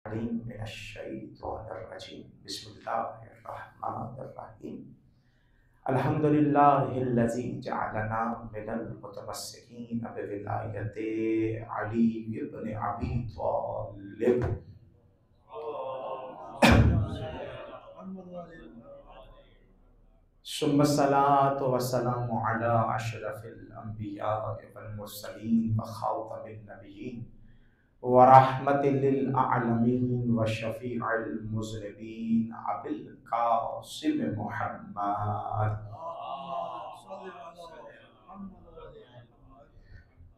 बिस्मिल्लाहिर्रहमानिर्रहीम। अल्हम्दुलिल्लाहिल्लज़ी जअलना मिनल मुतमस्सिकीन बिविलायति अली इब्न अबी तालिब। सुम्मस्सलातु वस्सलामु अला अशरफिल अंबिया वल मुरसलीन व खातमिन नबिय्यीन व रहमतिल लिल आलमीन व शफीउल मुज़निबीन अबिल कासिम मुहम्मद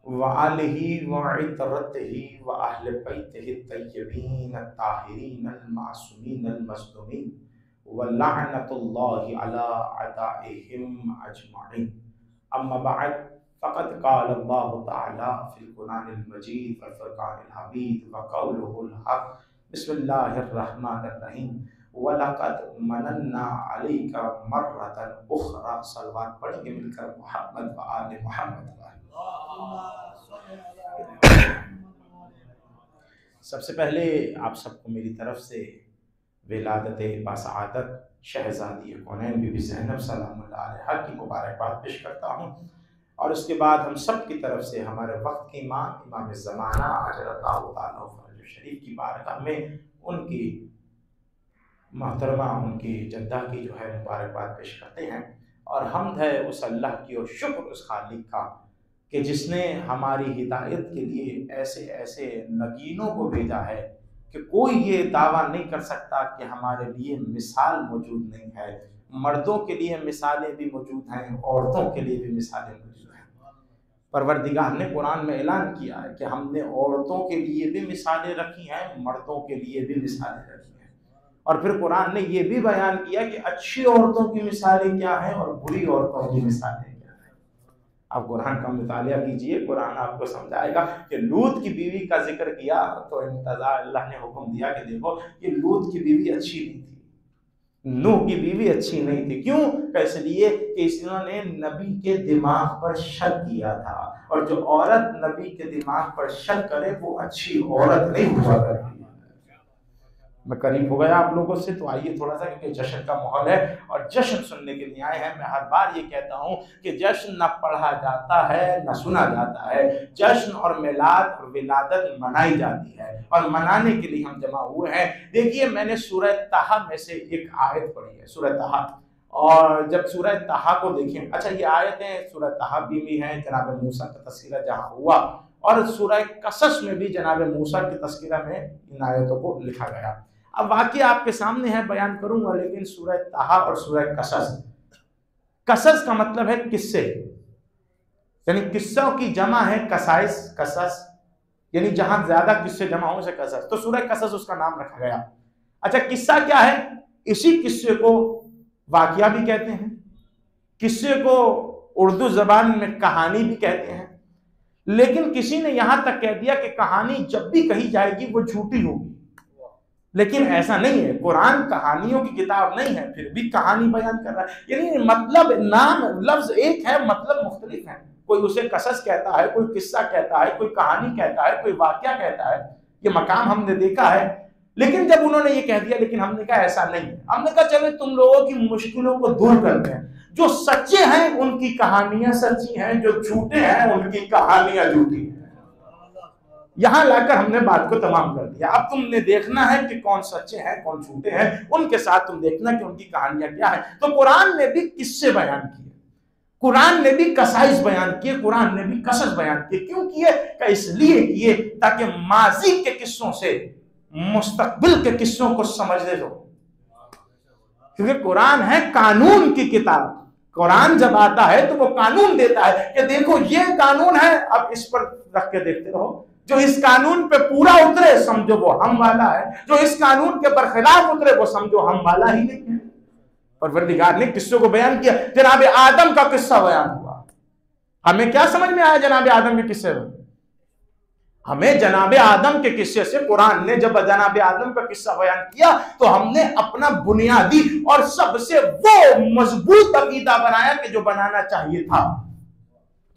व आलिहि व इतरतिहि व अहले बैतिहि तय्यबीन अत्ताहिरीन अल मासूमीन अल मज़लूमीन व लअनतुल्लाहि अला अदाइहिम अजमईन। अम्मा बअद फ़क़द क़ाल अल्लाहु तआला फ़िल क़ुरआनिल मजीद व फ़ुरक़ानिल हमीद व क़ौलुहुल हक़। बिस्मिल्लाहिर्रहमानिर्रहीम। व लक़द मनन्ना अलैका मर्रतन उख़रा। सलवात पढ़ेंगे मिलकर मोहम्मद व आले मोहम्मद। सबसे पहले आप सबको मेरी तरफ से विलादत बासआदत शहज़ादी कौनैन बीबी ज़ैनब सलामुल्लाह अलैहा की मुबारकबाद पेश करता हूँ। और उसके बाद हम सब की तरफ से हमारे वक्त के इमाम इमाम ज़माना अजरल्लाहु ताला फ़रज शरीफ की बारगाह में उनकी मोहतरमा उनकी जद्दा की जो है मुबारकबाद पेश करते हैं। और हम्द है उस अल्लाह की और शुक्र उस खालिक का कि जिसने हमारी हिदायत के लिए ऐसे ऐसे नगीनों को भेजा है कि कोई ये दावा नहीं कर सकता कि हमारे लिए मिसाल मौजूद नहीं है। मर्दों के लिए मिसालें भी मौजूद हैं, औरतों के लिए भी मिसालें मौजूद हैं। परवरदिगार ने कुरान में ऐलान किया है कि हमने औरतों के लिए भी मिसालें रखी हैं, मर्दों के लिए भी मिसालें रखी हैं। और फिर कुरान ने ये भी बयान किया कि अच्छी औरतों की मिसालें क्या हैं और बुरी औरतों की मिसालें क्या हैं। आप कुरान का मुतालिया कीजिए, कुरान आपको समझाएगा कि लूत की बीवी का जिक्र किया तो इंतज़ा अल्लाह ने हुक्म दिया कि देखो ये लूत की बीवी अच्छी नहीं थी, नूह की बीवी अच्छी नहीं थी। क्यों? इसलिए कि इसने नबी के दिमाग पर शक किया था, और जो औरत नबी के दिमाग पर शक करे वो अच्छी औरत नहीं हुआ करती। मैं करीब हो गया आप लोगों से, तो आइए थोड़ा सा, क्योंकि जश्न का माहौल है और जश्न सुनने के लिए आए हैं। मैं हर बार ये कहता हूँ कि जश्न न पढ़ा जाता है न सुना जाता है, जश्न और मिलाद और विलादत मनाई जाती है और मनाने के लिए हम जमा हुए हैं। देखिए मैंने सूरह ताहा में से एक आयत पढ़ी है, सूरह ताहा। और जब सूरह ताहा को देखें, अच्छा ये आयतें सूरह ताहा भी हैं, जनाब मूसा का तस्करा जहाँ हुआ, और सूरह कसस में भी जनाब मूसा की तस्करा में इन आयतों को लिखा गया। अब वाक़या आपके सामने है, बयान करूंगा, लेकिन सूरह ताहा और सूरह कसस, कसस का मतलब है किस्से, यानी किस्सों की जमा है कसाइस, कसस यानी जहां ज्यादा किस्से जमा हो उसे कसस, तो सूरह कसस उसका नाम रखा गया। अच्छा किस्सा क्या है? इसी किस्से को वाक़या भी कहते हैं, किस्से को उर्दू जबान में कहानी भी कहते हैं, लेकिन किसी ने यहां तक कह दिया कि कहानी जब भी कही जाएगी वो झूठी होगी। लेकिन ऐसा नहीं है, कुरान कहानियों की किताब नहीं है, फिर भी कहानी बयान कर रहा है। यानी मतलब नाम लफ्ज एक है, मतलब मुख्तलिफ है। कोई उसे कसस कहता है, कोई किस्सा कहता है, कोई कहानी कहता है, कोई वाकया कहता है। ये मकाम हमने देखा है, लेकिन जब उन्होंने ये कह दिया, लेकिन हमने कहा ऐसा नहीं है। हमने कहा चले तुम लोगों की मुश्किलों को दूर करते हैं। जो सच्चे हैं उनकी कहानियां सच्ची हैं, जो झूठे हैं उनकी कहानियां झूठी हैं। यहां लाकर हमने बात को तमाम कर दिया। अब तुमने देखना है कि कौन सच्चे हैं कौन झूठे हैं, उनके साथ तुम देखना कि उनकी कहानियां क्या है। तो कुरान ने भी किस्से बयान किए, कुरान ने भी कसाइस बयान किए, कुरान ने भी कसस बयान किए। क्यों किए? इसलिए किए ताकि माजी के किस्सों से मुस्तकबिल के किस्सों को समझने दो, क्योंकि कुरान है कानून की किताब। कुरान जब आता है तो वो कानून देता है कि देखो ये कानून है, अब इस पर रख के देखते रहो। जो इस कानून पे पूरा उतरे समझो वो हम वाला है, जो इस कानून के बरखिलाफ उतरे वो समझो हम वाला ही नहीं है। परवरदिगार ने किस्सों को बयान किया। जनाब आदम का किस्सा बयान हुआ, हमें क्या समझ में आया जनाब आदम के किस्से में? हमें जनाब आदम के किस्से से, कुरान ने जब जनाब आदम का किस्सा बयान किया तो हमने अपना बुनियादी और सबसे वो मजबूत अकीदा बनाया कि जो बनाना चाहिए था।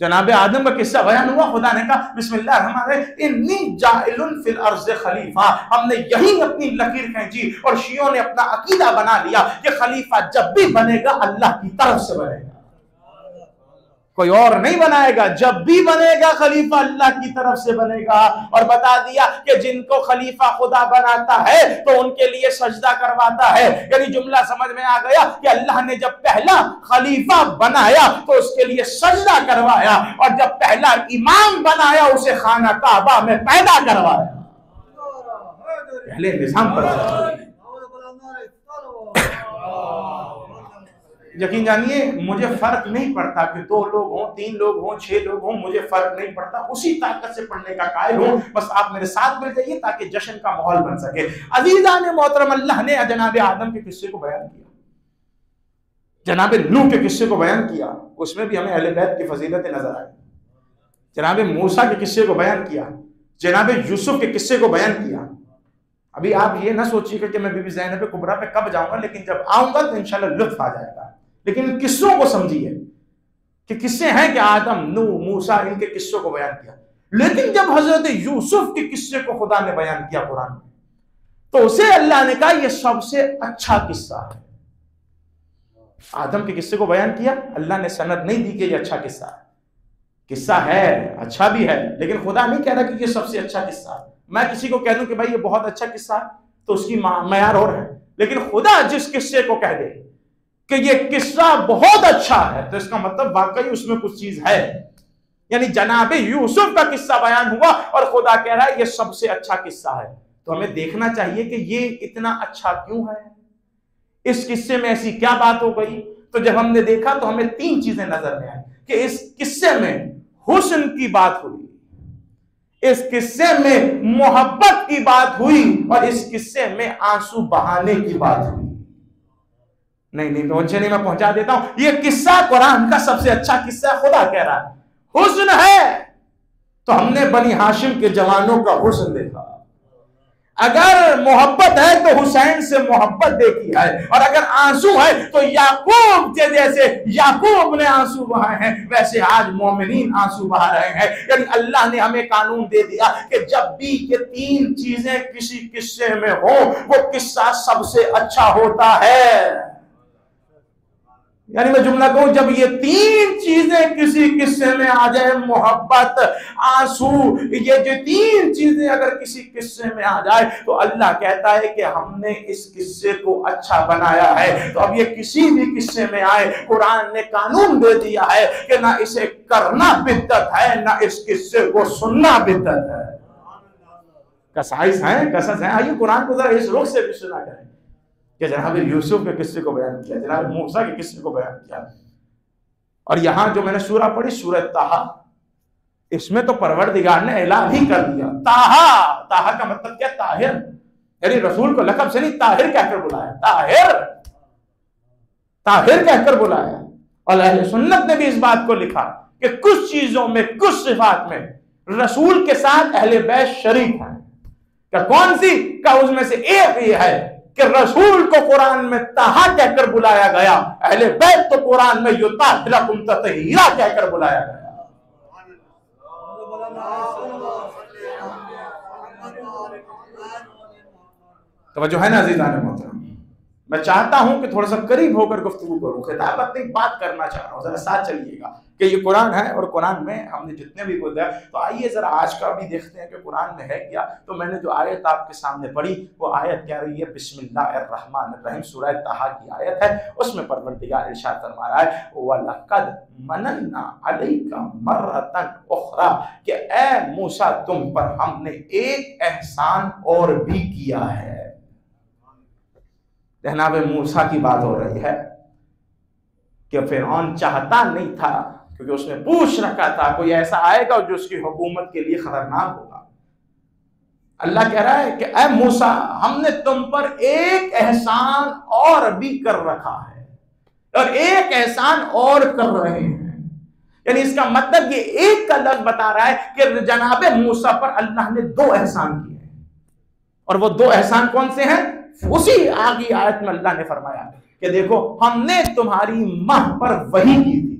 जनाब आदम का किस्सा बयान हुआ, खुदा ने कहा बिस्मिल्लाह इन्नी जाइलुन फिल अर्ज़ खलीफा, हमने यही अपनी लकीर खींची और शियों ने अपना अकीदा बना लिया कि खलीफा जब भी बनेगा अल्लाह की तरफ से बनेगा, कोई और नहीं बनाएगा। जब भी बनेगा खलीफा अल्लाह की तरफ से बनेगा। और बता दिया कि जिनको खलीफा खुदा बनाता है तो उनके लिए सजदा करवाता है। यानी जुमला समझ में आ गया कि अल्लाह ने जब पहला खलीफा बनाया तो उसके लिए सजदा करवाया, और जब पहला इमाम बनाया उसे खाना काबा में पैदा करवाया। पहले निजाम पर यकीन जानिए, मुझे फर्क नहीं पड़ता कि 2 लोग हों, 3 लोग हों, 6 लोग हों, मुझे फर्क नहीं पड़ता, उसी ताकत से पढ़ने का कायल हूं। बस आप मेरे साथ मिल जाइए ताकि जश्न का माहौल बन सके। अजीजान मोहतरम, अल्लाह ने जनाब आदम के किस्से को बयान किया, जनाब नूह के किस्से को बयान किया, उसमें भी हमें अहले बैत की फजीलतें नजर आई। जनाब मूसा के किस्से को बयान किया, जनाब यूसुफ के किस्से को बयान किया। अभी आप ये ना सोचिएगा कि मैं बीबी ज़ैनब कुबरा पे कब जाऊंगा, लेकिन जब आऊंगा तो इंशाल्लाह लुत्फ आ जाएगा। लेकिन किस्सों को समझिए कि किस्से हैं कि आदम, नूह, मूसा, इनके किस्सों को बयान किया। लेकिन जब हजरत यूसुफ के किस्से को खुदा ने बयान किया कुरान में, तो उसे अल्लाह ने कहा यह सबसे अच्छा किस्सा है। आदम के किस्से को बयान किया, अल्लाह ने सनद नहीं दी कि यह अच्छा किस्सा है। किस्सा है, अच्छा भी है, लेकिन खुदा नहीं कह रहा कि यह सबसे अच्छा किस्सा है। मैं किसी को कह दूं कि भाई ये बहुत अच्छा किस्सा है तो उसकी मयार और है, लेकिन खुदा जिस किस्से को कह दे कि ये किस्सा बहुत अच्छा है तो इसका मतलब वाकई उसमें कुछ चीज है। यानी जनाबे यूसुफ का किस्सा बयान हुआ और खुदा कह रहा है ये सबसे अच्छा किस्सा है, तो हमें देखना चाहिए कि ये इतना अच्छा क्यों है, इस किस्से में ऐसी क्या बात हो गई। तो जब हमने देखा तो हमें 3 चीजें नजर में आई कि इस किस्से में हुस्न की बात हुई, इस किस्से में मोहब्बत की बात हुई, और इस किस्से में आंसू बहाने की बात हुई। नहीं पहुंचे नहीं, मैं पहुंचा देता हूं। यह किस्सा कुरान का सबसे अच्छा किस्सा, खुदा कह रहा है हुस्न है तो हमने बनी हाशिम के जवानों का हुस्न देखा। अगर मोहब्बत है तो हुसैन से मोहब्बत देखी है, और अगर आंसू है तो याकूब के जैसे याकूब ने आंसू बहाए हैं, वैसे आज मोमिनीन आंसू बहा रहे हैं। यानी अल्लाह ने हमें कानून दे दिया कि जब भी ये 3 चीजें किसी किस्से में हो वो किस्सा सबसे अच्छा होता है। यानी मैं जुमला कहूं, जब ये 3 चीजें किसी किस्से में आ जाए, मोहब्बत, आंसू, ये जो 3 चीजें अगर किसी किस्से में आ जाए तो अल्लाह कहता है कि हमने इस किस्से को अच्छा बनाया है। तो अब ये किसी भी किस्से में आए, कुरान ने कानून दे दिया है कि ना इसे करना बिद्दत है, ना इस किस्से को सुनना बिद्दत है। कसाइस हैं, कसस हैं। आइए कुरान को जरा इस रुख से भी सुना करें कि जनाब यूसुफ के किस्से को बयान किया, जनाब मूसा के किस्से को बयान किया। और यहां जो मैंने सूरा पढ़ी, सूरह ताहा, इसमें तो परवरदिगार ने ऐलान ही कर दिया। ताहा, ताहा का मतलब क्या? ताहिर। यानी रसूल को लक़ब से नहीं ताहिर कहकर बुलाया, ताहिर, ताहिर कहकर बुलाया। और अहले सुन्नत ने भी इस बात को लिखा कि कुछ चीजों में, कुछ सिफात में रसूल के साथ अहले बैत शरीक हैं। क्या कौन सी? का उसमें से एक ये है कि रसूल को कुरान में ताहा कहकर बुलाया गया, अहले बैत तो कुरान में युताहिरकुम ततहीरा कहकर बुलाया गया। तो जो है ना अज़ीज़ान मोहतरम, मैं चाहता हूं कि थोड़ा सा करीब होकर गुफ्तगू करूं, खिताबत नहीं, बात करना चाह रहा हूं। जरा साथ चलिएगा कि ये कुरान है और कुरान में हमने जितने भी बोला, तो आइए जरा आज का भी देखते हैं कि कुरान में है क्या। तो मैंने जो आयत आपके सामने पढ़ी वो आयत क्या रही है? बिस्मिल्लाहिर्रहमानिर्रहीम, सूरह ताहा की आयत है। उसमें परवरदिगार इरशाद फरमा रहा है, वलक़द मनन्ना अलैका मर्रतन उख़रा, कि ए मूसा तुम पर हमने एक एहसान और भी किया है। जनाब मूसा की बात हो रही है कि फिरौन चाहता नहीं था, क्योंकि उसने पूछ रखा था कोई ऐसा आएगा जो उसकी हुकूमत के लिए खतरनाक होगा। अल्लाह कह रहा है कि ऐ मूसा, हमने तुम पर एक एहसान और भी कर रखा है, और एक एहसान और कर रहे हैं। यानी इसका मतलब ये एक का लफ्ज बता रहा है कि जनाबे मूसा पर अल्लाह ने 2 एहसान किए हैं। और वो 2 एहसान कौन से हैं? उसी आगे आयत में अल्लाह ने फरमाया कि देखो हमने तुम्हारी मां पर वही की थी।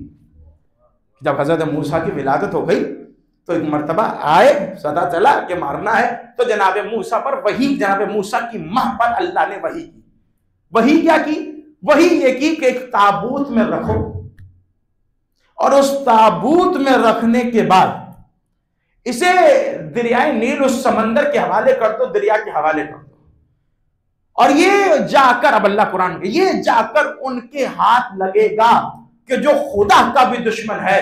जब हजरत मूसा की विलादत हो गई तो एक मर्तबा आए, पता चला कि मारना है, तो जनाब मूसा पर वही, जनाब मूसा की मां पर अल्लाह ने वही की। वही क्या की? वही ये की कि एक ताबूत में रखो, और उस ताबूत में रखने के बाद इसे दरियाए नील, उस समंदर के हवाले कर दो, दरिया के हवाले कर दो, और ये जाकर, अब अल्लाह कुरान में, ये जाकर उनके हाथ लगेगा कि जो खुदा का भी दुश्मन है,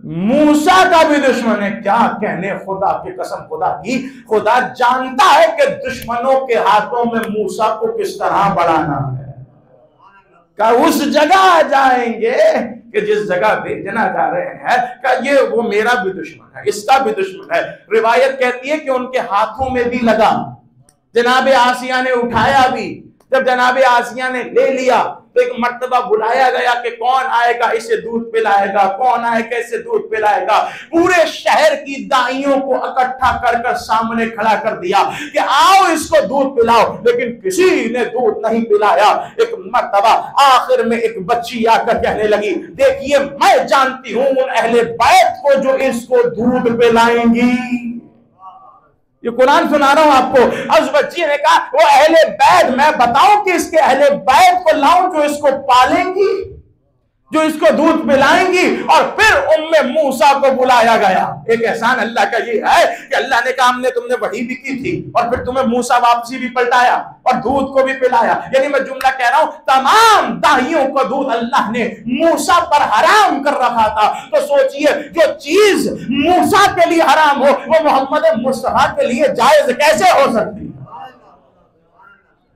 मूसा का भी दुश्मन है। क्या कहने, खुदा की कसम, खुदा की, खुदा जानता है कि दुश्मनों के हाथों में मूसा को किस तरह बढ़ाना है। का उस जगह जाएंगे कि जिस जगह भेजना जा रहे हैं, का ये वो मेरा भी दुश्मन है, इसका भी दुश्मन है। रिवायत कहती है कि उनके हाथों में भी लगा, जनाब आसिया ने उठाया भी। जब जनाब आसिया ने ले लिया तो एक मर्तबा बुलाया गया कि कौन आएगा इसे दूध पिलाएगा, कौन आएगा इसे दूध पिलाएगा। पूरे शहर की दाइयों को इकट्ठा कर कर सामने खड़ा कर दिया कि आओ इसको दूध पिलाओ, लेकिन किसी ने दूध नहीं पिलाया। एक मर्तबा आखिर में एक बच्ची आकर कहने लगी, देखिए मैं जानती हूं उन अहले बैत को जो इसको दूध पिलाएंगी। ये कुरान सुना रहा हूं आपको। उस बच्ची ने कहा, वो अहले बैत, मैं बताऊं कि इसके अहले बैत को लाऊं जो इसको पालेंगी, जो इसको दूध पिलाएंगी। और फिर उम्मे मूसा को बुलाया गया। एक एहसान अल्लाह का ये है कि अल्लाह ने कहा हमने तुमने वही भी की थी, और फिर तुम्हें मूसा वापसी भी पलटाया और दूध को भी पिलाया। यानी मैं जुमला कह रहा हूं, तमाम दाहियों को दूध अल्लाह ने मूसा पर हराम कर रखा था। तो सोचिए, जो चीज मूसा के लिए हराम हो वो मोहम्मद मुस्तफा के लिए जायज कैसे हो सकती है।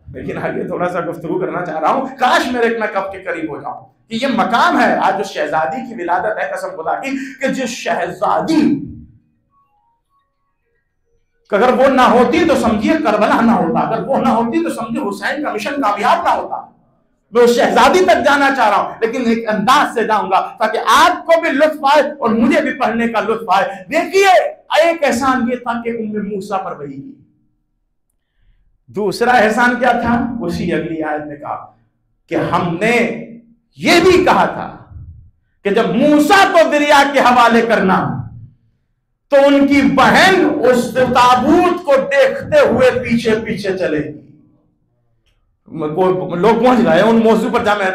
लेकिन आगे थोड़ा सा गुफ्तगू करना चाह रहा हूं, काश मेरे मैं कब के करीब हो जाऊं कि ये मकाम है। आज जो शहजादी की विलादत है, कसम खुदा की, कि जिस शहजादी अगर वो ना होती तो समझिए करबला ना होता, अगर वो ना होती तो समझिए हुसैन का मिशन कामयाब ना होता। मैं उस शहजादी तक जाना चाह रहा हूं, लेकिन एक अंदाज से जाऊंगा ताकि आपको भी लुत्फ आए और मुझे भी पढ़ने का लुत्फ आए। देखिए, एक एहसान ये था कि उम्मे मूसा पर वही की। दूसरा एहसान क्या था? उसी अगली आयत में कहा कि हमने ये भी कहा था कि जब मूसा को दरिया के हवाले करना तो उनकी बहन उस ताबूत को देखते हुए पीछे पीछे चलेगी। लोग पहुंच गए उन मौजू पर जामे।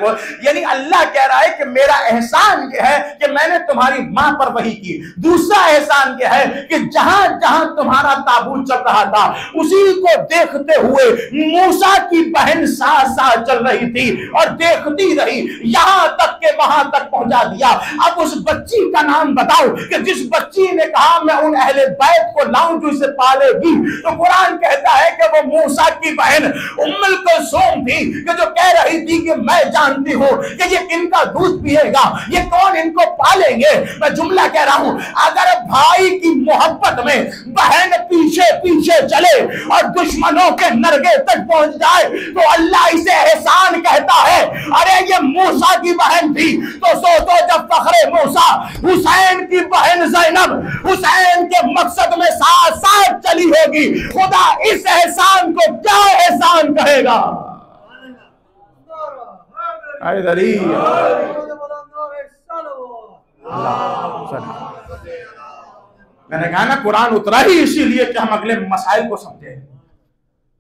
यानी अल्लाह कह रहा है कि मेरा एहसान यह है कि मैंने तुम्हारी मां पर वही की। दूसरा एहसान यह है कि जहां जहां तुम्हारा ताबूत चल रहा था उसी को देखते हुए मूसा की बहन साथ साथ चल रही थी और देखती रही, यहां तक के वहां तक पहुंचा दिया। अब उस बच्ची का नाम बताओ कि जिस बच्ची ने कहा मैं उन अहले बैत को लाऊं जो इसे पालेगी, तो कुरान कहता है कि वो मूसा की बहन उम्मुल कुलसूम थी कि जो कह रही थी कि मैं जानती हूं कि ये इनका दूध पिएगा, ये कौन इनको पालेंगे। मैं जुमला कह रहा हूं, अगर भाई की मोहब्बत में बहन पीछे पीछे चले और दुश्मनों के नरगे तक पहुंच जाए तो अल्लाह इसे एहसान कहता है। अरे ये मूसा की बहन थी तो सोचो जब फखरे मूसा हुसैन की बहन ज़ैनब हुसैन के मकसद में साथ साथ चली होगी, खुदा इस एहसान को क्या एहसान कहेगा। मैंने कहा ना, कुरान उतरा ही इसीलिए कि हम अगले मसाइल को समझे।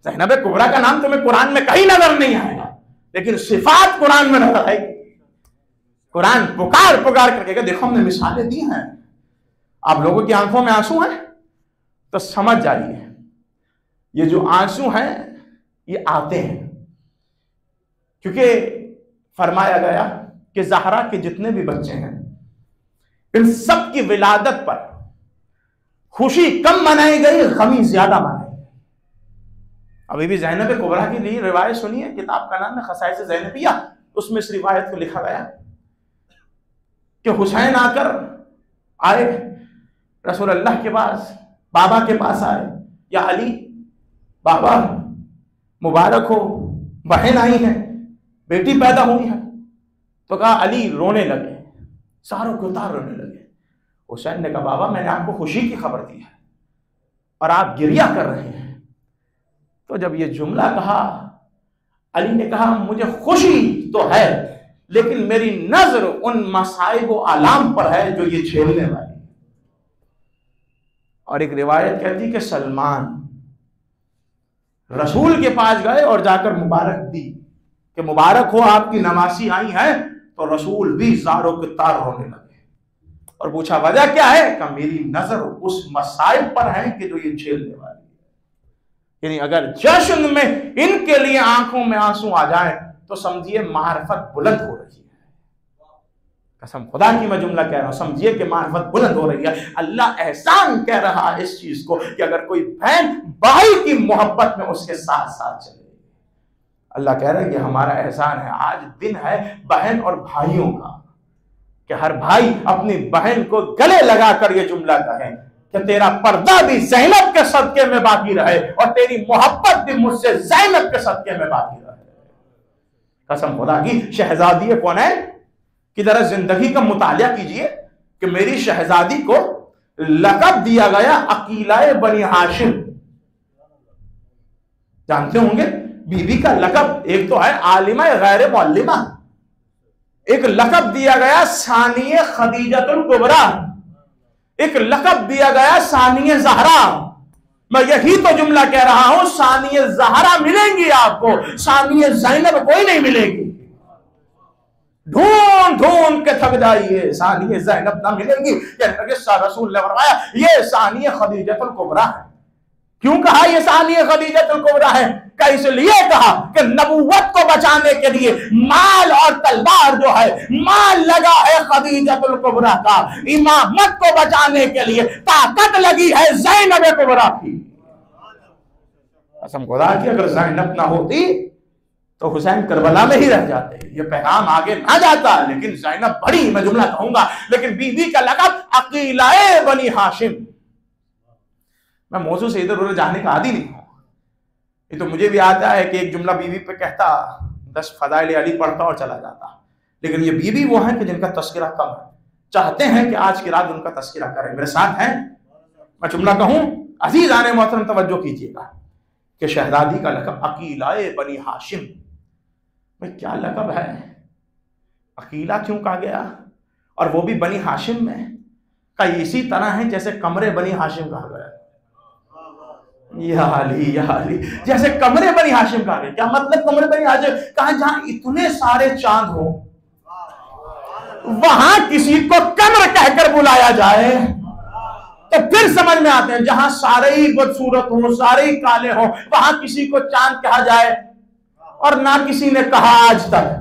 ज़ैनब कुबरा का नाम तुम्हें कुरान में कहीं नजर नहीं आएगा, लेकिन सिफात कुरान में नजर आएगी। कुरान पुकार पुकार करके देखो हमने मिसालें दी हैं। आप लोगों की आंखों में आंसू हैं तो समझ जाइए ये जो आंसू हैं ये आते हैं क्योंकि फरमाया गया कि ज़हरा के जितने भी बच्चे हैं इन सब की विलादत पर खुशी कम मनाई गई, गमी ज्यादा मनाई गई। अभी भी ज़ैनब कुबरा की लिए रिवायत सुनिए, किताब का नाम है खसाइस ज़ैनबिया। उसमें इस रिवायत को लिखा गया कि हुसैन आकर आए रसूल अल्लाह के पास, बाबा के पास आए, या अली बाबा मुबारक हो, बहन आई है, बेटी पैदा हुई है। तो कहा, अली रोने लगे, सारों के उतार रोने लगे। हुसैन ने कहा, बाबा मैंने आपको खुशी की खबर दी है और आप गिरिया कर रहे हैं। तो जब ये जुमला कहा, अली ने कहा मुझे खुशी तो है लेकिन मेरी नजर उन मसाइब व आलाम पर है जो ये झेलने वाली है। और एक रिवायत कहती कि सलमान रसूल के पास गए और जाकर मुबारक दी कि मुबारक हो आपकी नवासी आई है, तो रसूल भी ज़ारों के तार रोने लगे और पूछा वजह क्या है? कि मेरी नजर उस मसाइब पर है कि जो ये झेलने वाली है। यानी अगर जश्न में इनके लिए आंखों में आंसू आ जाए तो समझिए मारिफत बुलंद हो रही है। कसम खुदा की मैं जुमला कह रहा हूं, समझिए कि मारिफत बुलंद हो रही है। अल्लाह एहसान कह रहा है इस चीज को कि अगर कोई बहन भाई की मोहब्बत में उसके साथ साथ चले। अल्लाह कह रहा है कि हमारा एहसान है। आज दिन है बहन और भाइयों का कि हर भाई अपनी बहन को गले लगाकर यह जुमला कहे कि तेरा पर्दा भी ज़ैनब के सदके में बाकी रहे और तेरी मोहब्बत भी मुझसे ज़ैनब के सदके में बाकी रहे। कसम खुदा की, शहजादी कौन है कि जरा जिंदगी का मुतालिया कीजिए कि मेरी शहजादी को लक़ब दिया गया अकीलाए बनी हाशिम। जानते होंगे बीबी का लक़ब एक तो है आलिमा गैर मुअल्लिमा, एक लक़ब दिया गया सानिए खदीजतुल कुबरा, एक लक़ब दिया गया सानिए ज़हरा। मैं यही तो जुमला कह रहा हूं, सानिए ज़हरा मिलेंगी आपको, सानिए ज़ैनब कोई नहीं मिलेगी। ढूंढ ढूंढ के थक जाइए, सानिए ज़ैनब ना मिलेगी। रसूल ने फरमाया ये सानिए खदीजतुल कुबरा है। क्यों कहा ये सानिए खदीजतुल कुबरा है? क्या इसलिए कहा कि नबूवत को बचाने के लिए माल और तलवार जो है माल लगा है खदीजतुल कुबरा का, इमामत को बचाने के लिए ताकत लगी है ज़ैनब कुबरा की। कसम खुदा की, अगर ज़ैनब ना होती तो हुसैन करबला में ही रह जाते। ये पैगाम आगे ना जाता, लेकिन ज़ैनब बड़ी, मैं जुमला कहूंगा, लेकिन बीबी का लक़ब अकीलाए बनी हाशिम। मैं मौजू से इधर उधर जाने का आदी नहीं हूं। ये तो मुझे भी आता है कि एक जुमला बीवी पे कहता, 10 फ़ज़ाइल अली पढ़ता और चला जाता। लेकिन ये बीवी वो है कि जिनका तस्करा कम है, चाहते हैं कि आज की रात उनका तस्करा करें। मेरे साथ हैं, मैं जुमला कहूं, अज़ीज़ाने मोहतरम तवज्जो कीजिएगा कि शहजादी का लक़ब अकीलाए बनी हाशिम। में क्या लक़ब है? अकीला क्यों कहा गया? और वो भी बनी हाशिम में? का इसी तरह है जैसे कमरे बनी हाशिम कहा गया। या अली, जैसे कमरे बनी हाशिम कहा गया। क्या मतलब कमरे बनी हाशिम? कहा जहां इतने सारे चांद हो वहां किसी को कमर कहकर बुलाया जाए तो फिर समझ में आते हैं। जहां सारे ही बदसूरत हो, सारे ही काले हो, वहां किसी को चांद कहा जाए और ना किसी ने कहा आज तक।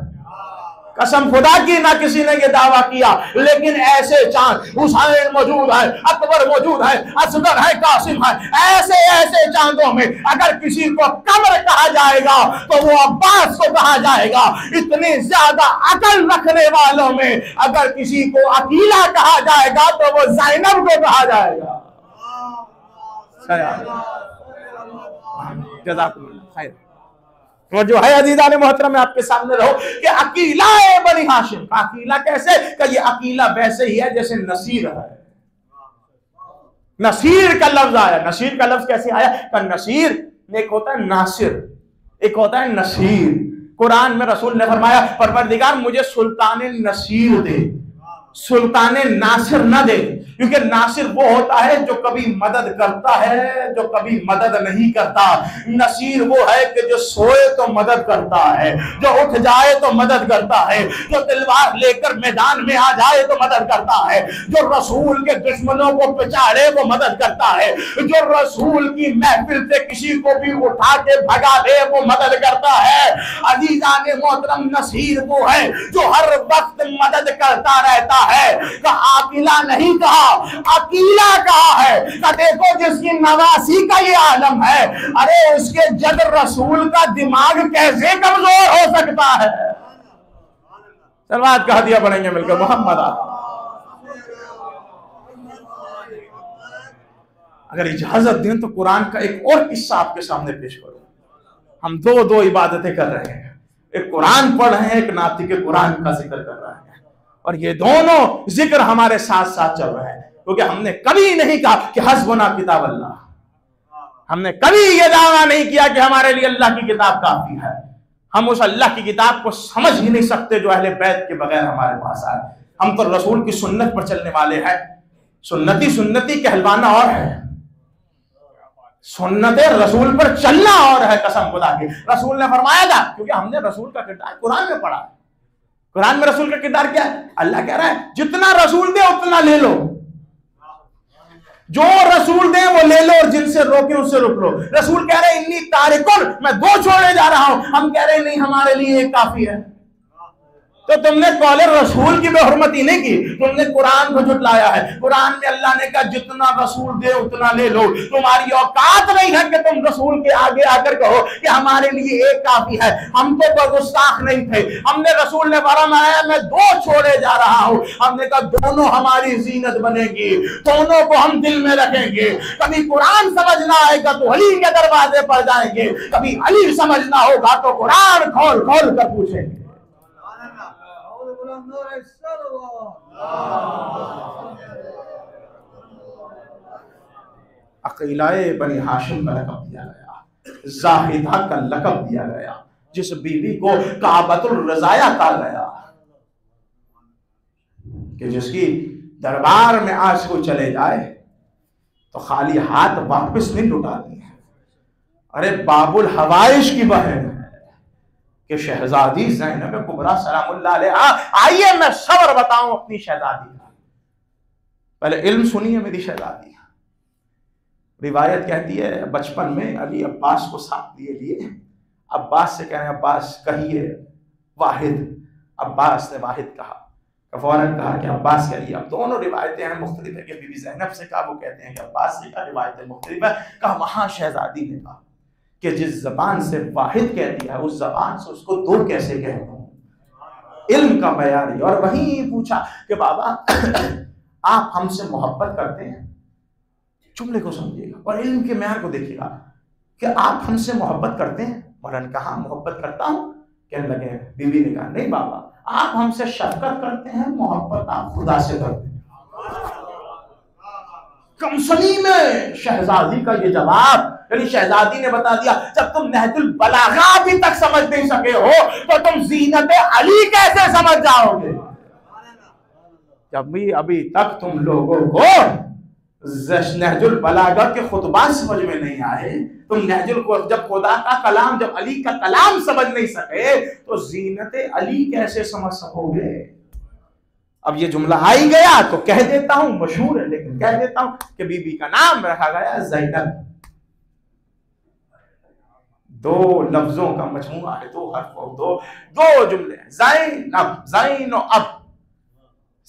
कसम खुदा की, ना किसी ने यह दावा किया। लेकिन ऐसे चांद हुसैन मौजूद है, अकबर मौजूद है, असगर है, कासिम है। ऐसे ऐसे चांदों में अगर किसी को कमर कहा जाएगा तो वो अब्बास को कहा जाएगा। इतनी ज्यादा अकल रखने वालों में अगर किसी को अकीला कहा जाएगा तो वो ज़ैनब को कहा जाएगा। जज़ाकुमुल्लाह खैर। वो जो है अज़ीज़ाने मोहतरम, मैं आपके सामने रहो कि अकीला है बनी हाशिम। अकीला कैसे? कि ये अकीला वैसे ही है जैसे नसीर है। नसीर का लफ्ज आया। नसीर का लफ्ज कैसे आया? कि नसीर एक होता है नासिर, एक होता है नसीर। कुरान में रसूल ने फरमाया परवरदिगार मुझे सुल्तान नसीर दे, सुल्तान नासिर न दे। क्योंकि नासिर वो होता है जो कभी मदद करता है, जो कभी मदद नहीं करता। नसीर वो है कि जो सोए तो मदद करता है, जो उठ जाए तो मदद करता है, जो तलवार लेकर मैदान में आ जाए तो मदद करता है, जो रसूल के दुश्मनों को पिछाड़े वो मदद करता है, जो रसूल की महफिल से किसी को भी उठा के भगा दे वो मदद करता है। अज़ीज़ाने मोहतरम, नसीर वो है जो हर वक्त मदद करता रहता है। आकिला नहीं कहा, अकीला कहा है। देखो जिसकी नवासी का ये आलम है, अरे उसके जद रसूल का दिमाग कैसे कमजोर हो सकता है? सलवात कह दिया पढ़ेंगे मिलकर मोहम्मद। अगर इजाजत दें तो कुरान का एक और किस्सा आपके सामने पेश करूं। हम दो इबादतें कर रहे हैं, एक कुरान पढ़ रहे हैं, एक नातिक कुरान का जिक्र कर रहे हैं, और ये दोनों जिक्र हमारे साथ साथ चल रहे हैं। क्योंकि हमने कभी नहीं कहा कि हस्बुना किताब अल्लाह, हमने कभी ये दावा नहीं किया कि हमारे लिए अल्लाह की किताब काफी है। हम उस अल्लाह की किताब को समझ ही नहीं सकते जो अहले बैत के बगैर हमारे पास आए। हम तो रसूल की सुन्नत पर चलने वाले हैं। सुन्नती सुन्नती कहलवाना और है, सुन्नत रसूल पर चलना और है। कसम खुदा की, रसूल ने फरमाया था, क्योंकि हमने रसूल का किरदार कुरान में पढ़ा है। कुरान में रसूल का किरदार क्या है? अल्लाह कह रहा है जितना रसूल दे उतना ले लो, जो रसूल दे वो ले लो और जिनसे रोके उससे रोक लो। रसूल कह रहे इन्नी तारिकुन, मैं 2 छोड़ने जा रहा हूं। हम कह रहे नहीं, हमारे लिए एक काफी है। तो तुमने कौले रसूल की बेहुरमती नहीं की, तुमने कुरान को झुटलाया है। कुरान में अल्लाह ने कहा जितना रसूल दे उतना ले लो। तुम्हारी औकात नहीं है कि तुम रसूल के आगे आकर कहो कि हमारे लिए एक काफी है। हम तो गुस्ताख नहीं थे। हमने रसूल ने फरमाया मैं 2 छोड़े जा रहा हूं। हमने कहा दोनों हमारी जीनत बनेगी, दोनों को हम दिल में रखेंगे। कभी कुरान समझना आएगा तो अली के दरवाजे पर जाएंगे, कभी अली समझना होगा तो कुरान खोल खोल कर पूछेंगे। अकीलाए बनी हाशिम का लक़ब दिया गया, जाहिदा का लक़ब दिया गया, जिस बीवी को काबतुल रज़ाया कहा गया, कि जिसकी दरबार में आज कोई चले जाए तो खाली हाथ वापस नहीं लौटाती है। अरे बाबुल हवाइश की बहन कि शहजादी ज़ैनब कुबरा सलामुल्लाह अलैहा। आइए मैं सबर बताऊं अपनी शहजादी का। पहले इल्म सुनिए मेरी शहजादी। रिवायत कहती है बचपन में अली अब्बास को साथ लिए अब्बास से कह रहे हैं अब्बास कहिए वाहिद। अब्बास ने वाहिद कहा, फौरन कहा कि अब्बास कहिए। अब दोनों रिवायतें हैं मुख्तलिफ है कि बीबी ज़ैनब से कहा, वो कहते हैं कि अब्बास से कहा, रिवायतें मुख्तलिफ है। कहा वहां शहजादी ने कहा कि जिस जबान से वाहिद कह दिया उस जबान से उसको 2 कैसे कह दूं। इल्म का बयान। और वहीं पूछा कि बाबा आप हमसे मोहब्बत करते हैं, जुमले को समझिएगा और इल्म के म्यार को देखिएगा कि आप हमसे मोहब्बत करते हैं। मौलाना कहा मोहब्बत करता हूं। कहने लगे, बीवी ने कहा नहीं बाबा आप हमसे शफकत करते हैं, मोहब्बत आप खुदा से करते हैं। कमसनी में शहजादी का ये जवाब, यानी शहजादी ने बता दिया जब तुम नहजुल बलागा अभी तक समझ नहीं सके हो तो तुम जीनत अली कैसे समझ जाओगे। जब भी अभी तक तुम लोगों को नहजुल बलागा के खुतबा समझ में नहीं आए, तुम नहजुल को जब खुदा का कलाम, जब अली का कलाम समझ नहीं सके तो जीनत अली कैसे समझ सकोगे। अब ये जुमला आ ही गया तो कह देता हूं, मशहूर है लेकिन कह देता हूं कि बीबी का नाम रखा गया ज़ैनब। 2 लफ्जों का मजमूआ है, 2 हर्फ और 2 जुमले हैं। ज़ैनब, ज़ैन और अब।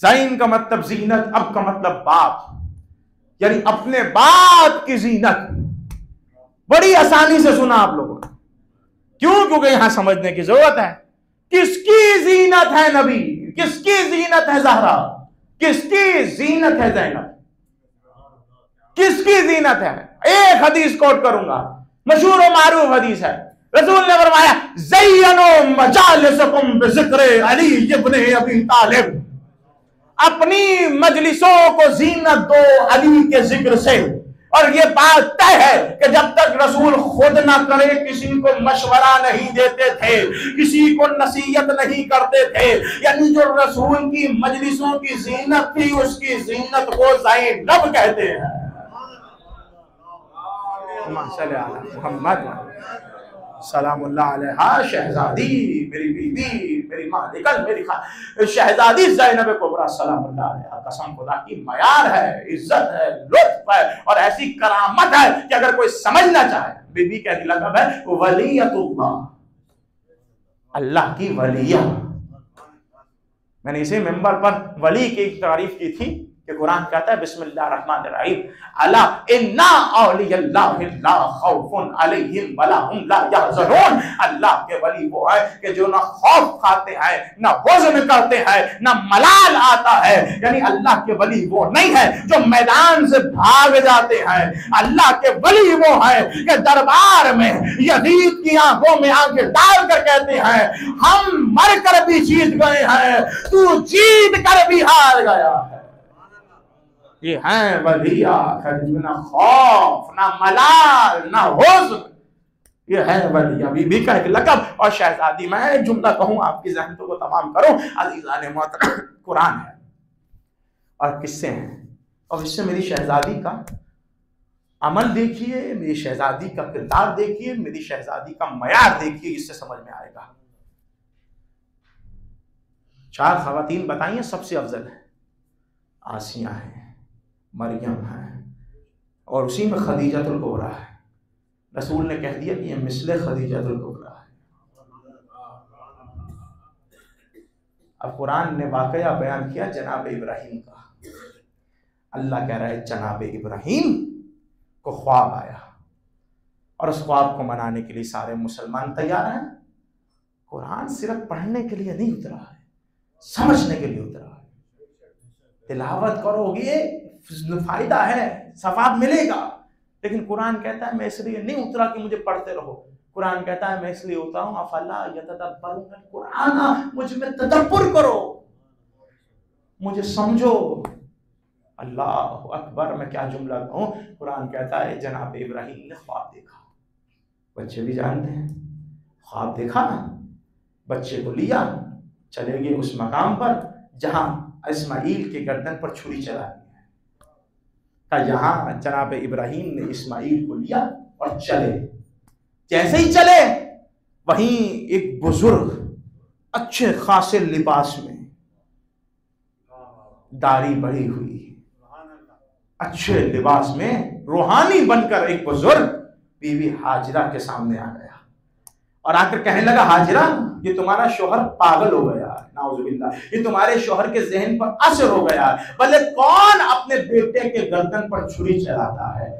ज़ैन का मतलब जीनत, अब का मतलब बाप, यानी अपने बाप की जीनत। बड़ी आसानी से सुना आप लोगों ने, क्यों? क्योंकि यहां समझने की जरूरत है। किसकी जीनत है नबी, किसकी जीनत है ज़हरा, किसकी जीनत है ज़ैनब, किसकी जीनत है? एक हदीस कोट करूंगा, मशहूर और मारूफ हदीस है। रसूल ने फरमाया ज़य्यनो मजालिसकुम बिज़िक्र अली इब्न अबी तालिब, अपनी मजलिसों को जीनत दो अली के जिक्र से। और ये बात तय है कि जब तक रसूल खुद ना करे किसी को मशवरा नहीं देते थे, किसी को नसीहत नहीं करते थे। यानी जो रसूल की मजलिसों की जीनत थी उसकी जीनत को ज़ैनब कहते हैं। मोहम्मद सलामुल्लाह अलैहा। शहजादी मेरी बीवी, मेरी मालिकन, मेरी शहजादी ज़ैनब कुबरा सलामुल्लाह अलैहा। कसम खुदा की मयार है, इज्जत है, लुत्फ है और ऐसी करामत है कि अगर कोई समझना चाहे। बीबी का लक़ब है वलियतुल्लाह, अल्लाह की वलिया। मैंने इसी मेंबर पर वली की तारीफ की थी कि कुरान कहता है बिस्मिल्लाहिर्रहमानिर्रहीम अला इन्ना औलियल्लाहि ला खौफुन अलैहिम वला हुम ला यहज़नून। अल्लाह के वली वो है कि जो ना खौफ खाते हैं, ना हुज़्न करते हैं, ना मलाल आता है। यानी अल्लाह के वली वो नहीं है जो मैदान से भाग जाते हैं। अल्लाह के वली वो है कि दरबार में यजीद की आंखों में आंखें डालकर कहते हैं हम मर कर भी जीत गए हैं, तू जीत कर भी हार गया है। ये है वलिया, ना खौफ, ना मलाल, ना हुज़्न। ये है वलिया बीबी का एक लक़ब। और शहजादी, मैं एक जुमला कहूँ आपकी ज़हमतों को तमाम करूँ, अज़ीज़ान मोहतरम, कुरान है और किस्से हैं, और इससे मेरी शहजादी का अमल देखिए, मेरी शहजादी का किरदार देखिए, मेरी शहजादी का मयार देखिए, इससे समझ में आएगा। 4 ख़वातीन बताइए सबसे अफजल है, आसिया है, मरियम है, और उसी में खदीजतुल कुबरा है। रसूल ने कह दिया कि ये मिसले खदीजतुल कुबरा है। अब कुरान ने वाकया बयान किया जनाब इब्राहीम का। अल्लाह कह रहा है जनाब इब्राहीम को ख्वाब आया और उस ख्वाब को मनाने के लिए सारे मुसलमान तैयार हैं। कुरान सिर्फ पढ़ने के लिए नहीं उतरा है, समझने के लिए उतरा है। तिलावत करोगे फायदा है, सवाब मिलेगा, लेकिन कुरान कहता है मैं इसलिए नहीं उतरा कि मुझे पढ़ते रहो। कुरान कहता है मैं इसलिए उतरा हूं अफला यतदब्बरुन कुरान, मुझ में तदब्बुर करो, मुझे समझो। अल्लाह अकबर, मैं क्या जुमला कहूं। कुरान कहता है जनाब इब्राहीम ने ख्वाब देखा। बच्चे भी जानते हैं, ख्वाब देखा ना, बच्चे को लिया, चले गए उस मकाम पर जहां इस्माइल के गर्दन पर छुरी चलानी है। का यहाँ जनाब इब्राहीम ने इस्माइल को लिया और चले। जैसे ही चले वहीं एक बुजुर्ग अच्छे खासे लिबास में, दाढ़ी बढ़ी हुई, अच्छे लिबास में रूहानी बनकर एक बुजुर्ग बीवी हाजिरा के सामने आ गया और आकर कहने लगा, हाजिरा ये तुम्हारा शोहर पागल हो गया है, नाउजुबिल्लाह, ये तुम्हारे शोहर के जहन पर असर हो गया है। भले कौन अपने बेटे के गर्दन पर छुरी चलाता है?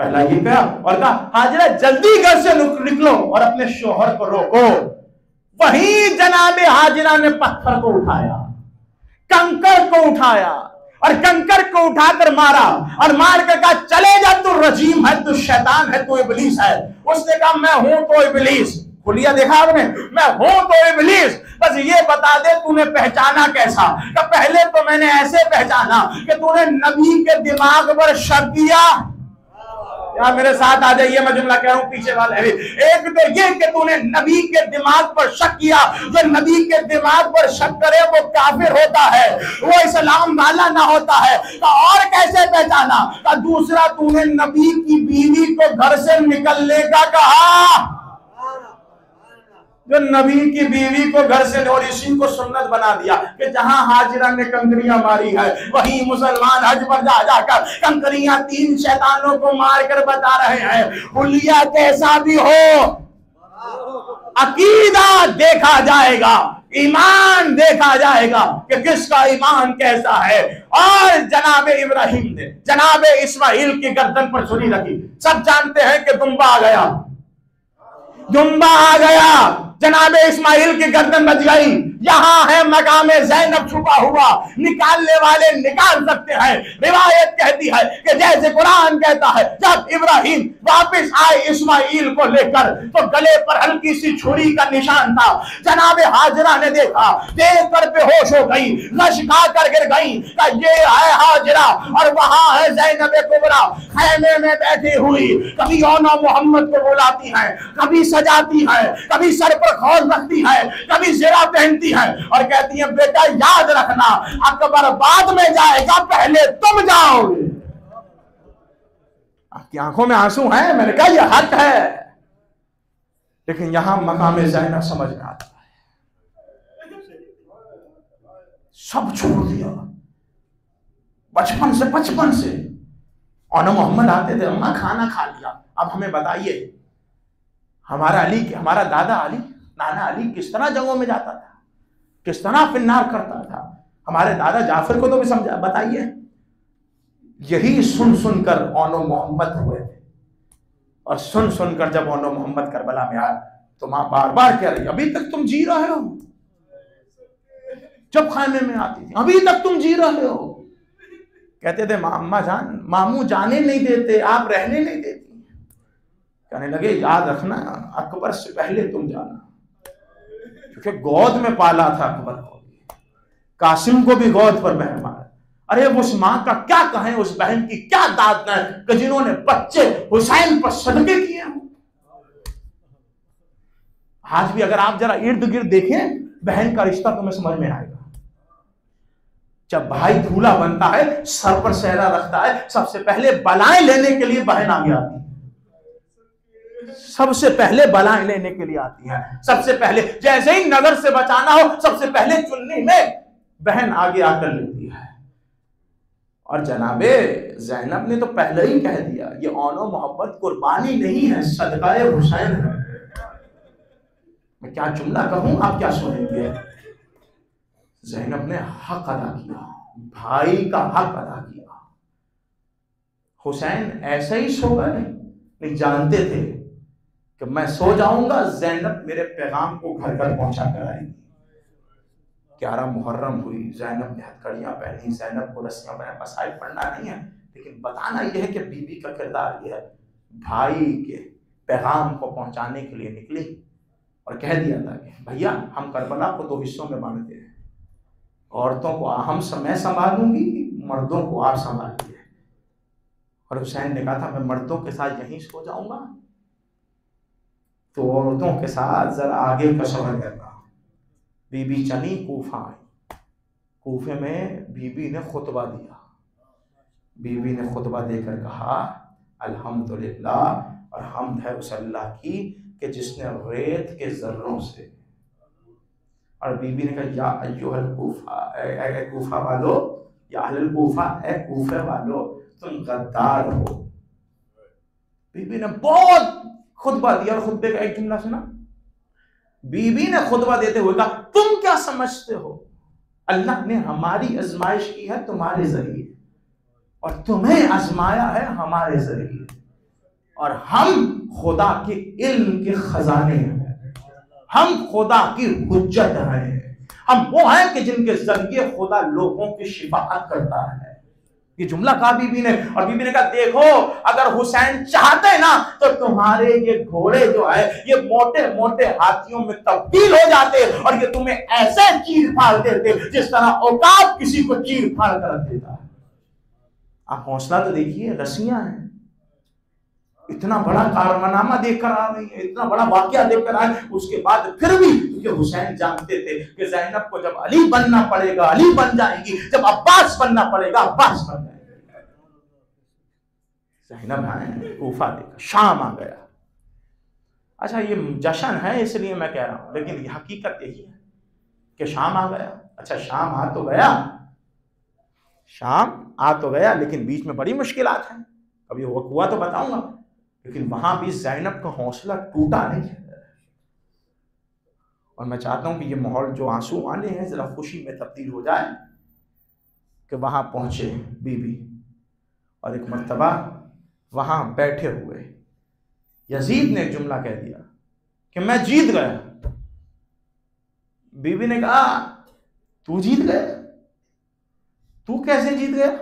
पहला ये कहा और कहा, हाजिरा जल्दी घर से निकलो और अपने शोहर को रोको। वहीं जनाबे हाजिरा ने पत्थर को उठाया, कंकर को उठाया और कंकर को उठाकर मारा और मार कर कहा, चले जा, तू रजीम है, तू शैतान है, तू इब्लीस है। उसने कहा, मैं हूं तो इब्लीस। खुलिया देखा आपने, मैं हूं तो इब्लीस, बस ये बता दे तूने पहचाना कैसा? कि पहले तो मैंने ऐसे पहचाना कि तूने नबी के दिमाग पर शक किया। यार मेरे साथ आ जाइए, मैं जुमला कह रहा हूं पीछे वाले भी। एक तो ये कि तूने नबी के दिमाग पर शक किया, जो नबी के दिमाग पर शक करे वो काफिर होता है, वो इस्लाम वाला ना होता है। तो और कैसे पहचाना? तो दूसरा, तूने नबी की बीवी को घर से निकलने का कहा, जो नबी की बीवी को घर से, और इसी को सुन्नत बना दिया कि जहां हाजिरा ने कंकरियां मारी है वहीं मुसलमान हज पर जा जाकर कंकरियां 3 शैतानों को मारकर बता रहे हैं, हुलिया कैसा भी हो, अकीदा देखा जाएगा, ईमान देखा जाएगा कि किसका ईमान कैसा है। और जनाबे इब्राहिम ने जनाबे इस्माइल की गर्दन पर छुरी रखी। सब जानते हैं कि दुम्बा आ गया, दुम्बा आ गया, जनाबे इस्माइल की गर्दन बच गई। यहां है मकामे ज़ैनब छुपा हुआ, निकालने वाले निकाल सकते हैं। रिवायत कहती है कि जैसे कुरान कहता है, जब इब्राहिम वापस आए इस्माइल को लेकर तो गले पर हल्की सी छुरी का निशान था। जनाबे हाजिरा ने देखा, देख कर बेहोश हो गई, नश खा कर गिर गई। ये है हाजिरा और वहां है ज़ैनब कुबरा खैमे में बैठी हुई। कभी औना मोहम्मद को बुलाती है, कभी सजाती है, कभी सर पर खौल रखती है, कभी ज़रा पहनती है और कहती है, बेटा याद रखना, अकबर बाद में जाएगा, पहले तुम जाओगे। आपकी आंखों में आंसू हैं, मैंने कहा यह हक है, लेकिन यहां मकामे ज़ैनब समझ में आता है। सब छोड़ दिया, बचपन से और मोहम्मद आते थे, अम्मा खाना खा लिया, अब हमें बताइए हमारा दादा अली, नाना अली किस तरह जंगों में जाता था, किस तरह फिन्नार करता था। हमारे दादा जाफर को तो भी समझा, बताइए। यही सुन सुनकर ओनो मोहम्मद हुए थे और सुन सुनकर जब ओनो मोहम्मद करबला में आया तो मां बार बार कह रही, अभी तक तुम जी रहे हो। जब खाने में आती थी, अभी तक तुम जी रहे हो। कहते थे, अम्मा जान, मामू जाने नहीं देते, आप रहने नहीं देती। कहने लगे, याद रखना, अकबर से पहले तुम जाना, क्योंकि गोद में पाला था अकबर को, कासिम को भी गोद पर बहन मारा। अरे उस माँ का क्या कहें, उस बहन की क्या दाद है कि जिन्होंने बच्चे हुसैन पर सदके किए हैं। आज भी अगर आप जरा इर्द गिर्द देखें, बहन का रिश्ता तुम्हें समझ में आएगा। जब भाई दूल्हा बनता है, सर पर सेहरा रखता है, सबसे पहले बलाएं लेने के लिए बहन आगे आती है। सबसे पहले बलाएं लेने के लिए आती है। सबसे पहले जैसे ही नजर से बचाना हो, सबसे पहले चुन्नी में बहन आगे आकर लेती है। और जनाबे ज़ैनब ने तो पहले ही कह दिया, ये औनो मोहब्बत कुर्बानी नहीं है, सदकाए हुसैन है। मैं क्या जुमला कहूं, आप क्या सुनेंगे। ज़ैनब ने हक अदा किया, भाई का हक अदा किया। हुसैन ऐसे ही सो गए नहीं, जानते थे कि मैं सो जाऊंगा, ज़ैनब मेरे पैगाम को घर घर पहुंचा कर आएगी। 11 मुहर्रम हुई, ज़ैनब ने हथकड़ियां पहनी, ज़ैनब को रस्सियां पहनी। मसाइल पढ़ना नहीं है, लेकिन बताना यह है कि बीबी का किरदार यह है। भाई के पैगाम को पहुंचाने के लिए निकली और कह दिया था कि भैया हम करबला को 2 हिस्सों में बांटते हैं, औरतों को मैं संभालूंगी, मर्दों को आप संभालिए। और हुसैन ने कहा था मैं मर्दों के साथ यहीं सो जाऊंगा, तो औरतों के साथ जरा आगे का सफर करना। बीबी चली कूफा आई। कूफे में बीबी ने खुतबा दिया। बीबी ने खुतबा देकर कहा अल्हम्दुलिल्लाह, और हमद है उस अल्लाह की कि जिसने रेत के जर्रों से। और बीबी ने कहा या अय्युहल कूफा, ए कूफा वालो, या अहलुल कूफा, ए कूफे वालो, तुम गद्दार हो। बीबी ने बहुत खुतबा दिया और खुतबे का एक जुमला सुना। बीबी ने खुतबा देते हुए कहा तुम क्या समझते हो, अल्लाह ने हमारी आजमाइश की है तुम्हारे जरिए, और तुम्हें आजमाया है हमारे जरिए, और हम खुदा के इल्म के खजाने हैं, हम खुदा की हुज्जत हैं, हम वो हैं कि जिनके जरिए खुदा लोगों की शिफाअत करता है। ये जुमला कहा बीबी ने। और बीबी ने कहा देखो अगर हुसैन चाहते ना तो तुम्हारे ये घोड़े जो है ये मोटे मोटे हाथियों में तब्दील हो जाते, और ये तुम्हें ऐसे चीर फाड़ देते जिस तरह औकात किसी को चीर फाड़ कर रख देता है। आप हौसला तो देखिए, रस्सियां हैं, इतना बड़ा कारनामा देखकर आ रही है, इतना बड़ा वाकया देखकर आए, उसके बाद फिर भी, क्योंकि हुसैन जानते थे कि ज़ैनब को जब अली बनना पड़ेगा अली बन जाएगी, जब अब्बास बनना पड़ेगा अब्बास बन जाएगी। ज़ैनब आए, कूफा देखा, शाम आ गया। अच्छा ये जश्न है इसलिए मैं कह रहा हूं, लेकिन हकीकत यही है कि शाम आ गया। अच्छा शाम आ तो गया, शाम आ तो गया, लेकिन बीच में बड़ी मुश्किलात हैं। कभी हुआ तो बताऊंगा, लेकिन वहां भी ज़ैनब का हौसला टूटा नहीं है। और मैं चाहता हूं कि ये माहौल जो आंसू आने हैं जरा खुशी में तब्दील हो जाए। कि वहां पहुंचे बीबी, और एक मर्तबा वहां बैठे हुए यजीद ने एक जुमला कह दिया कि मैं जीत गया। बीबी ने कहा तू जीत गया? तू कैसे जीत गया?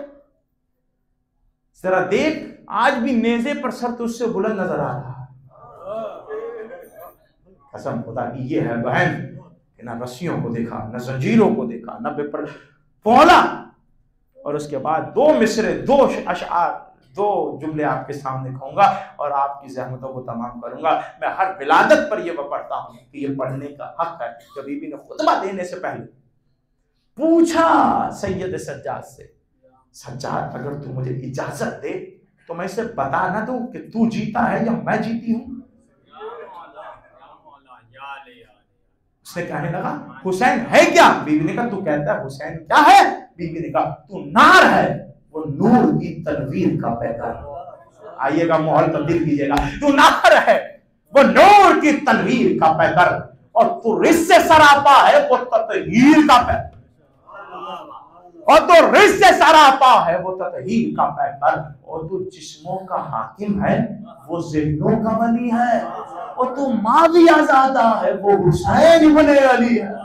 जरा देख, आज भी नेज़े पर सर तुझसे बुलंद नजर आ रहा है। कसम खुदा की ये है बहन कि ना रस्सियों को देखा, न जंजीरों को देखा, न बेपर पौला। और उसके बाद 2 मिसरे, 2 अशआर, 2 जुमले आपके सामने कहूंगा और आपकी ज़हमतों को तमाम करूंगा। मैं हर विलादत पर यह पढ़ता हूं कि यह पढ़ने का हक है। जब बीबी ने खुतबा देने से पहले पूछा सैयद सज्जाद से, सज्जाद अगर तू मुझे इजाजत दे तो मैं इसे बता ना दूं कि तू जीता है या मैं जीती हूं। उसने कहने लगा हुसैन है क्या? बीबी ने कहा तू कहता है हुसैन क्या है? बीबी ने कहा तू नार है, वो नूर की तनवीर का पैकर। आइएगा माहौल तब्दील कीजिएगा। तू नार है, वो नूर की तनवीर का पैकर, और तू रिस से सरापा है, वो ततहीर का पैकर, और तो रिस से सरापा है वो ततहीर का पैकर, और तू जिस्मों का हाकिम है वो ज़हनों का वली है, और तू मावी आज़ादा है वो हुसैन इब्ने अली है।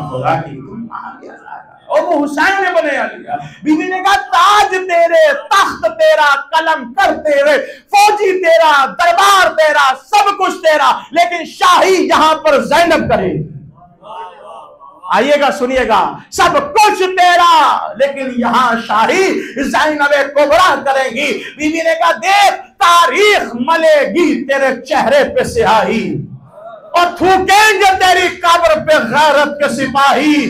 खुदा की और वो हुसैन इब्ने अली है। बीबी ने कहा ताज तेरे, तख्त तेरा, कलम कर तेरे, फौजी तेरा, दरबार तेरा, सब कुछ तेरा, लेकिन शाही यहां पर ज़ैनब करे। आइएगा सुनिएगा, सब कुछ तेरा, लेकिन यहाँ शाही ज़ैनब कुबरा करेंगी। बीवी ने कहा देख तारीख मलेगी तेरे चेहरे पे स्याही, और थूकेंगे तेरी कब्र पे गैरत के सिपाही,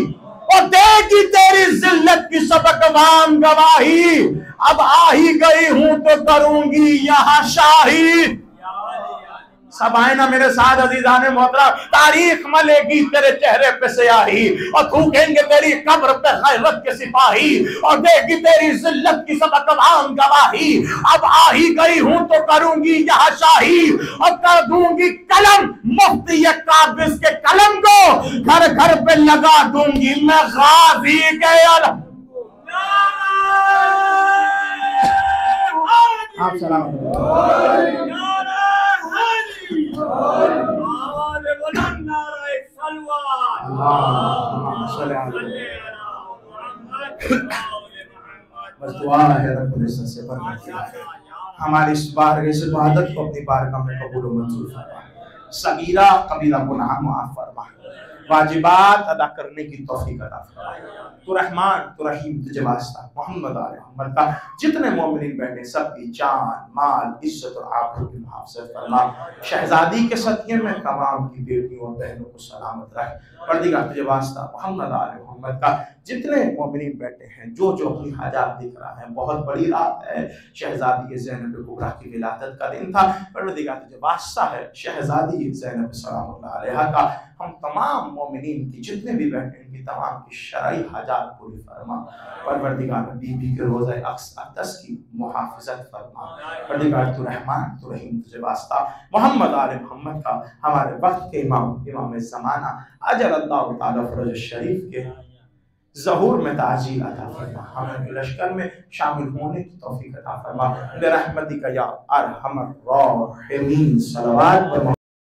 और देगी तेरी जिल्लत की सबक वाम गवाही। अब आ ही गई हूं तो करूंगी यहाँ शाही। सब आए ना मेरे साथ अजीजान मोहतरम, तारीख मलेगी तेरे चेहरे पे स्याही, और थूकेंगे तेरी कब्र पे गैरत के सिपाही, और देगी तेरी जिल्लत की सबक वाम गवाही। अब आ ही गई हूं तो करूंगी यहाँ शाही, और कर दूंगी कलम मुफ्ती काबिज के कलम को, घर घर पे लगा दूंगी मैं गाजी के अलम। आप सलाम हमारी इस बार इस इबादत को अपनी बारगाह में कबूल व मंजूर फरमा, सगीरा कबीरा गुनाह माफ फरमा, वाजिबात अदा करने की तौफीक अता फरमा। तू रहमान तू रहीम, तुझे वास्ता मोहम्मद आले मोहम्मद का जितने मोमिनीन बैठे सबकी जान माल इज्जत और आबरू की मुहाफ़ज़त फरमा। शहजादी के सदक़े में तमाम की बेटियों और बहनों को सलामत रख। परदिगार तुझे वास्ता मोहम्मद आले मोहम्मद का जितने मोमिनीन बैठे हैं, जो जो अपनी हाजात दिख रहा है, बहुत बड़ी रात है, शहजादी ज़ैनब कुबरा की विलादत का दिन था। परदिगार तुझे वास्ता है शहजादी ज़ैनब सलामुल्लाह अलैहा का, हम तमाम मोमिनीन की जितने भी बैठे हैं इनकी तमाम की शरई हाजात पूरी फरमा। परवरदिगार बीबी के रोज़े अक़दस की मुहाफ़िज़त फरमा। परवरदिगार तू रहमान तू रहीम, तुझे वास्ता मोहम्मद आले मोहम्मद का हमारे वक्त के इमाम ज़माना अजलल्लाहु ताला फ़रज शरीफ के ज़हूर में ताजील अता फरमा। हमें लश्कर में शामिल होने की तौफीक अता फरमा। बिरहमतिका या अरहमर राहिमीन। सलवात